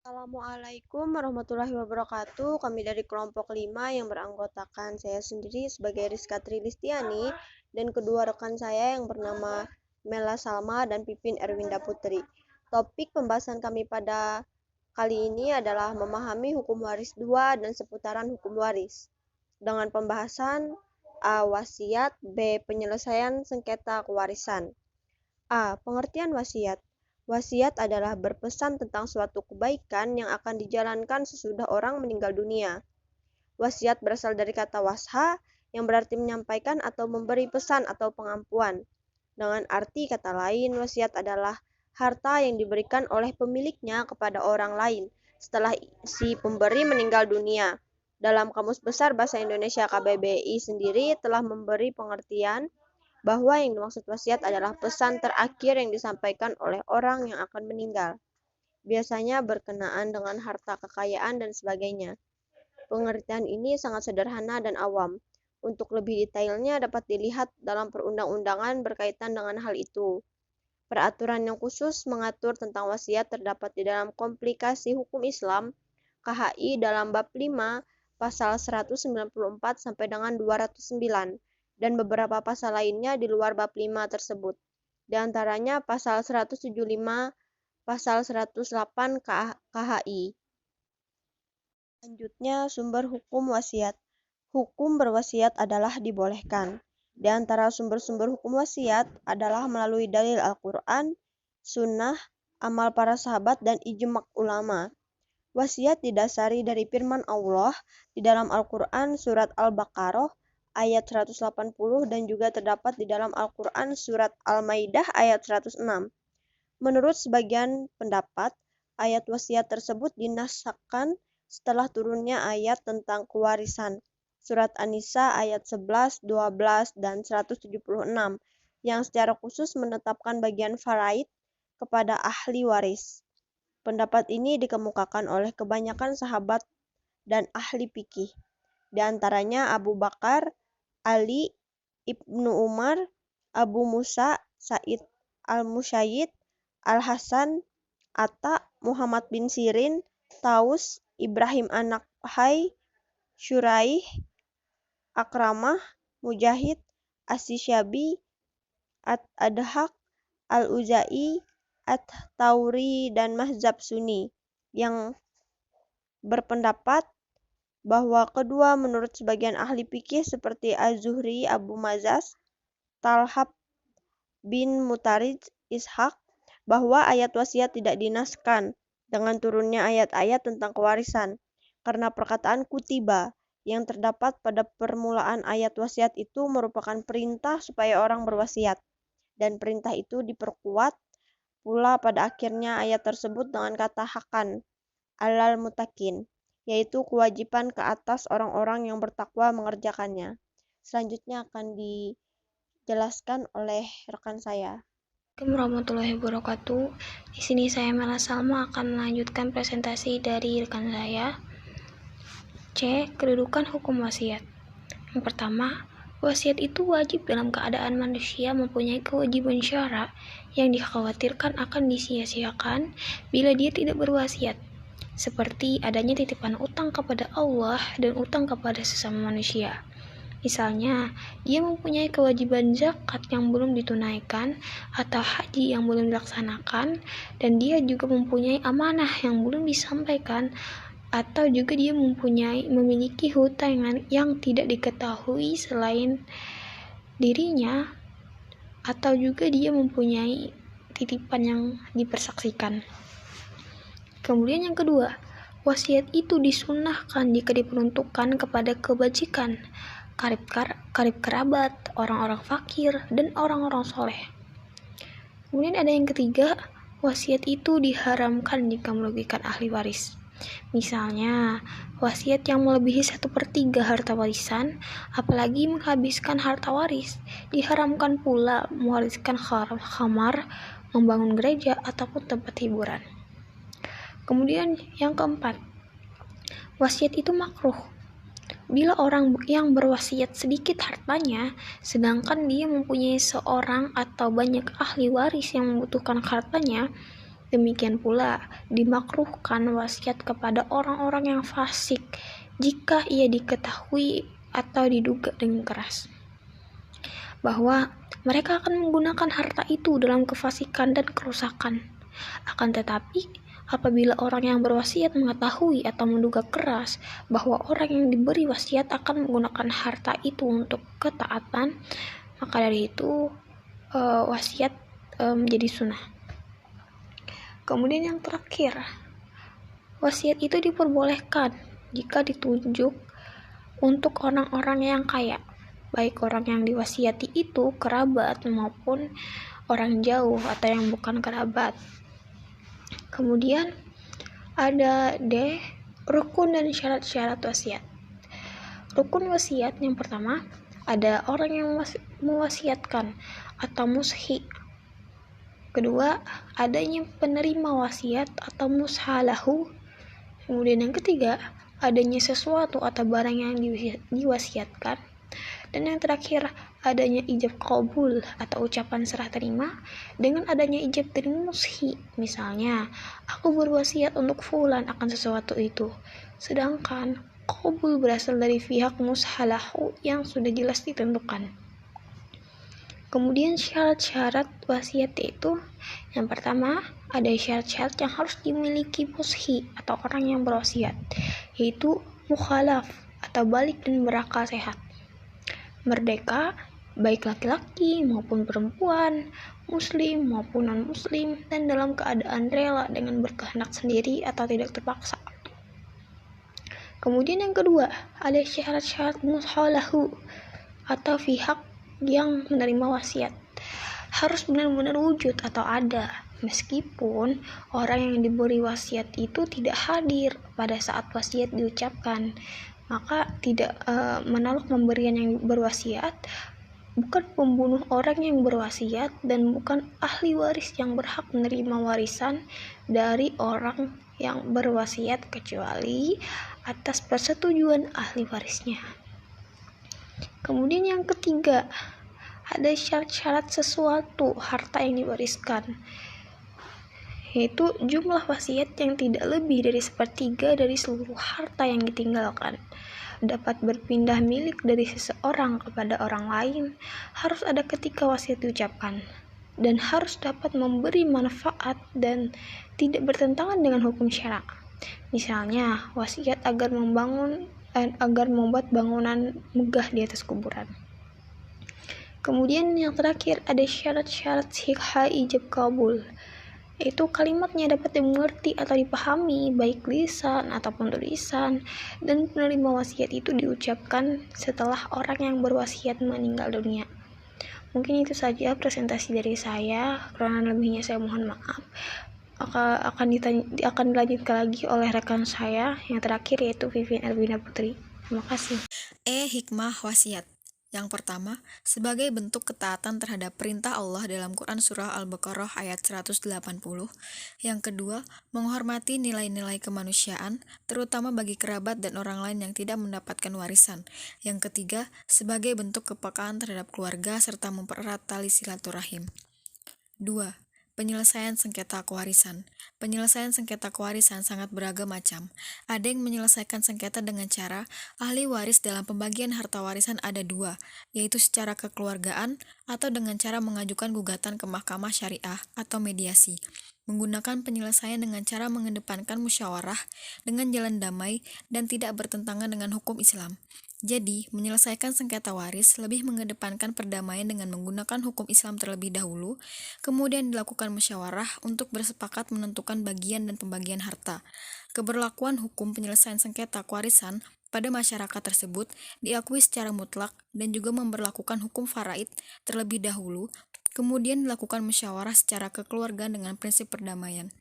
Assalamualaikum warahmatullahi wabarakatuh. Kami dari kelompok 5 yang beranggotakan saya sendiri sebagai Rizka Trilistiani dan kedua rekan saya yang bernama Mela Salma dan Pipin Erwinda Putri. Topik pembahasan kami pada kali ini adalah memahami hukum waris 2 dan seputaran hukum waris. Dengan pembahasan A. Wasiat, B. Penyelesaian sengketa kewarisan. A. Pengertian wasiat. Wasiat adalah berpesan tentang suatu kebaikan yang akan dijalankan sesudah orang meninggal dunia. Wasiat berasal dari kata washa yang berarti menyampaikan atau memberi pesan atau pengampuan. Dengan arti kata lain, wasiat adalah harta yang diberikan oleh pemiliknya kepada orang lain setelah si pemberi meninggal dunia. Dalam Kamus Besar Bahasa Indonesia KBBI sendiri telah memberi pengertian bahwa yang dimaksud wasiat adalah pesan terakhir yang disampaikan oleh orang yang akan meninggal, biasanya berkenaan dengan harta kekayaan dan sebagainya. Pengertian ini sangat sederhana dan awam. Untuk lebih detailnya dapat dilihat dalam perundang-undangan berkaitan dengan hal itu. Peraturan yang khusus mengatur tentang wasiat terdapat di dalam Komplikasi Hukum Islam KHI dalam bab 5 pasal 194 sampai dengan 209 dan beberapa pasal lainnya di luar bab 5 tersebut. Di antaranya pasal 175, pasal 108 KHI. Selanjutnya, sumber hukum wasiat. Hukum berwasiat adalah dibolehkan. Di antara sumber-sumber hukum wasiat adalah melalui dalil Al-Quran, sunnah, amal para sahabat, dan ijma' ulama. Wasiat didasari dari firman Allah di dalam Al-Quran surat Al-Baqarah ayat 180 dan juga terdapat di dalam Al-Quran surat Al-Maidah ayat 106. Menurut sebagian pendapat, ayat wasiat tersebut dinaskahkan setelah turunnya ayat tentang kewarisan. Surat An-Nisa ayat 11, 12, dan 176 yang secara khusus menetapkan bagian faraid kepada ahli waris. Pendapat ini dikemukakan oleh kebanyakan sahabat dan ahli fikih. Di antaranya Abu Bakar, Ali, Ibnu Umar, Abu Musa, Said Al-Musayyib, Al-Hasan, Atta, Muhammad bin Sirin, Taus, Ibrahim An-Nakhai, Syuraih, Akramah, Mujahid, As-Syabi, Ad-Adhaq, Al-Uzai, At-Tauri, dan mazhab Sunni yang berpendapat bahwa kedua menurut sebagian ahli fikih seperti Az-Zuhri, Abu Mazas, Talhab bin Mutarij, Ishaq, bahwa ayat wasiat tidak dinaskahkan dengan turunnya ayat-ayat tentang kewarisan, karena perkataan kutiba yang terdapat pada permulaan ayat wasiat itu merupakan perintah supaya orang berwasiat, dan perintah itu diperkuat pula pada akhirnya ayat tersebut dengan kata hakan alal mutakin, yaitu kewajiban ke atas orang-orang yang bertakwa mengerjakannya. Selanjutnya akan dijelaskan oleh rekan saya. Assalamualaikum warahmatullahi wabarakatuh. Di sini saya Mela Salma akan melanjutkan presentasi dari rekan saya. C. Kedudukan hukum wasiat. Yang pertama, wasiat itu wajib dalam keadaan manusia mempunyai kewajiban syara yang dikhawatirkan akan disia-siakan bila dia tidak berwasiat, seperti adanya titipan utang kepada Allah dan utang kepada sesama manusia. Misalnya, dia mempunyai kewajiban zakat yang belum ditunaikan atau haji yang belum dilaksanakan, dan dia juga mempunyai amanah yang belum disampaikan, atau juga dia memiliki hutang yang tidak diketahui selain dirinya, atau juga dia mempunyai titipan yang dipersaksikan. Kemudian yang kedua, wasiat itu disunnahkan jika diperuntukkan kepada kebajikan, karib kerabat, orang-orang fakir, dan orang-orang soleh. Kemudian ada yang ketiga, wasiat itu diharamkan jika merugikan ahli waris. Misalnya, wasiat yang melebihi 1/3 harta warisan, apalagi menghabiskan harta waris, diharamkan pula mewariskan khamar, membangun gereja, ataupun tempat hiburan. Kemudian yang keempat, wasiat itu makruh bila orang yang berwasiat sedikit hartanya, sedangkan dia mempunyai seorang atau banyak ahli waris yang membutuhkan hartanya, Demikian pula, dimakruhkan wasiat kepada orang-orang yang fasik jika ia diketahui atau diduga dengan keras bahwa mereka akan menggunakan harta itu dalam kefasikan dan kerusakan. Akan tetapi, apabila orang yang berwasiat mengetahui atau menduga keras bahwa orang yang diberi wasiat akan menggunakan harta itu untuk ketaatan, maka dari itu wasiat menjadi sunnah. Kemudian yang terakhir, wasiat itu diperbolehkan jika ditunjuk untuk orang-orang yang kaya, baik orang yang diwasiati itu kerabat maupun orang jauh atau yang bukan kerabat. Kemudian ada rukun dan syarat-syarat wasiat. Rukun wasiat yang pertama, ada orang yang mewasiatkan atau mushi. Kedua, adanya penerima wasiat atau mushalahu. Kemudian yang ketiga, adanya sesuatu atau barang yang diwasiatkan. Dan yang terakhir, adanya ijab qabul atau ucapan serah terima dengan adanya ijab dari mushi. Misalnya, aku berwasiat untuk fulan akan sesuatu itu. Sedangkan qabul berasal dari pihak mushalahu yang sudah jelas ditentukan. Kemudian syarat-syarat wasiat itu, yang pertama, ada syarat-syarat yang harus dimiliki mushi atau orang yang berwasiat, yaitu mukhalaf atau balik dan berakal sehat, merdeka, baik laki-laki maupun perempuan, muslim maupun non-muslim, dan dalam keadaan rela dengan berkehendak sendiri atau tidak terpaksa. Kemudian yang kedua, ada syarat-syarat mushalahu atau pihak yang menerima wasiat. Harus benar-benar wujud atau ada, meskipun orang yang diberi wasiat itu tidak hadir pada saat wasiat diucapkan. Maka tidak menolak pemberian yang berwasiat bukan pembunuh orang yang berwasiat dan bukan ahli waris yang berhak menerima warisan dari orang yang berwasiat kecuali atas persetujuan ahli warisnya. Kemudian yang ketiga, ada syarat-syarat sesuatu harta yang diwariskan, yaitu jumlah wasiat yang tidak lebih dari 1/3 dari seluruh harta yang ditinggalkan, dapat berpindah milik dari seseorang kepada orang lain, harus ada ketika wasiat diucapkan, dan harus dapat memberi manfaat dan tidak bertentangan dengan hukum syara. Misalnya, wasiat agar membuat bangunan megah di atas kuburan. Kemudian yang terakhir, ada syarat-syarat sihha ijab qabul, yaitu kalimatnya dapat dimengerti atau dipahami baik lisan ataupun tulisan, dan penerima wasiat itu diucapkan setelah orang yang berwasiat meninggal dunia. Mungkin itu saja presentasi dari saya, kurang lebihnya saya mohon maaf. Akan dilanjutkan lagi oleh rekan saya yang terakhir, yaitu Vivian Erwinda Putri. Terima kasih. Hikmah wasiat. Yang pertama, sebagai bentuk ketaatan terhadap perintah Allah dalam Quran Surah Al-Baqarah ayat 180. Yang kedua, menghormati nilai-nilai kemanusiaan, terutama bagi kerabat dan orang lain yang tidak mendapatkan warisan. Yang ketiga, sebagai bentuk kepekaan terhadap keluarga serta mempererat tali silaturahim. 2. Penyelesaian sengketa kewarisan. Penyelesaian sengketa kewarisan sangat beragam macam. Ada yang menyelesaikan sengketa dengan cara ahli waris dalam pembagian harta warisan ada 2, yaitu secara kekeluargaan atau dengan cara mengajukan gugatan ke mahkamah syariah atau mediasi. Menggunakan penyelesaian dengan cara mengedepankan musyawarah dengan jalan damai dan tidak bertentangan dengan hukum Islam. Jadi, menyelesaikan sengketa waris lebih mengedepankan perdamaian dengan menggunakan hukum Islam terlebih dahulu, kemudian dilakukan musyawarah untuk bersepakat menentukan bagian dan pembagian harta. Keberlakuan hukum penyelesaian sengketa kewarisan pada masyarakat tersebut diakui secara mutlak dan juga memberlakukan hukum faraid terlebih dahulu, kemudian dilakukan musyawarah secara kekeluargaan dengan prinsip perdamaian.